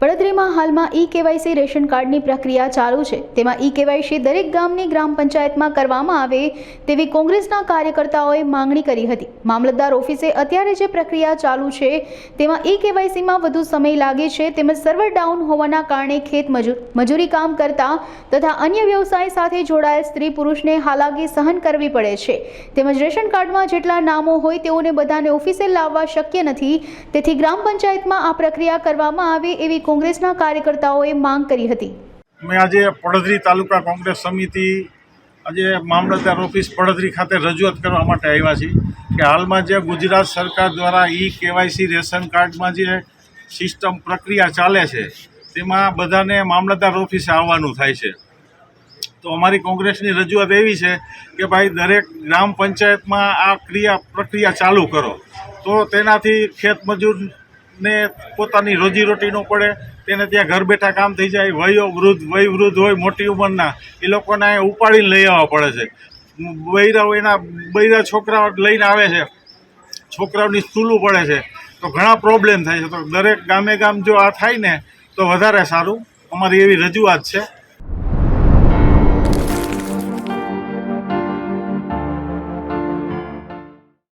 પડદરીમાં હાલમાં ઈ-કેવાયસી રેશન કાર્ડની પ્રક્રિયા ચાલુ છે। તેમાં ઈ-કેવાયસી દરેક ગામની ગ્રામ પંચાયતમાં કરવામાં આવે તેવી કોંગ્રેસના કાર્યકર્તાઓએ માંગણી કરી હતી। મામલતદાર ઓફિસે અત્યારે જે પ્રક્રિયા ચાલુ છે તેમાં ઈ-કેવાયસીમાં વધુ સમય લાગે છે તેમજ સર્વર ડાઉન હોવાના કારણે ખેત મજૂરી કામ કરતા તથા અન્ય વ્યવસાય સાથે જોડાયેલ સ્ત્રી પુરુષને હાલાકી સહન કરવી પડે છે તેમજ રેશન કાર્ડમાં જેટલા નામો હોય તેઓને બધાને ઓફિસે લાવવા શક્ય નથી। તેથી ગ્રામ પંચાયતમાં આ પ્રક્રિયા કરવામાં આવે એવી કોંગ્રેસના કાર્યકર્તાઓએ માંગ કરી હતી। મેં આજે પડદરી તાલુકા કોંગ્રેસ સમિતિ આજે મામલતદાર ઓફિસ પડદરી ખાતે રજૂઆત કરવા માટે આવ્યા છીએ કે હાલમાં જે ગુજરાત સરકાર દ્વારા ઈ-કેવાયસી રેશન કાર્ડમાં જે સિસ્ટમ પ્રક્રિયા ચાલે છે તેમાં બધાને મામલતદાર ઓફિસે આવવાનું થાય છે। તો અમારી કોંગ્રેસની રજૂઆત એવી છે કે ભાઈ દરેક ગ્રામ પંચાયતમાં આ પ્રક્રિયા ચાલુ કરો તો તેનાથી ખેત મજૂરને પોતાની રોજીરોટી ન પડે, તેને ત્યાં ઘર બેઠા કામ થઈ જાય। વયવૃદ્ધ હોય મોટી ઉંમરના એ લોકોને ઉપાડીને લઈ આવવા પડે છે। બૈરા છોકરાઓ લઈને આવે છે, છોકરાઓની સ્કૂલો પડે છે તો ઘણા પ્રોબ્લેમ થાય છે। તો દરેક ગામે ગામ જો આ થાય ને તો વધારે સારું, અમારી એવી રજૂઆત છે।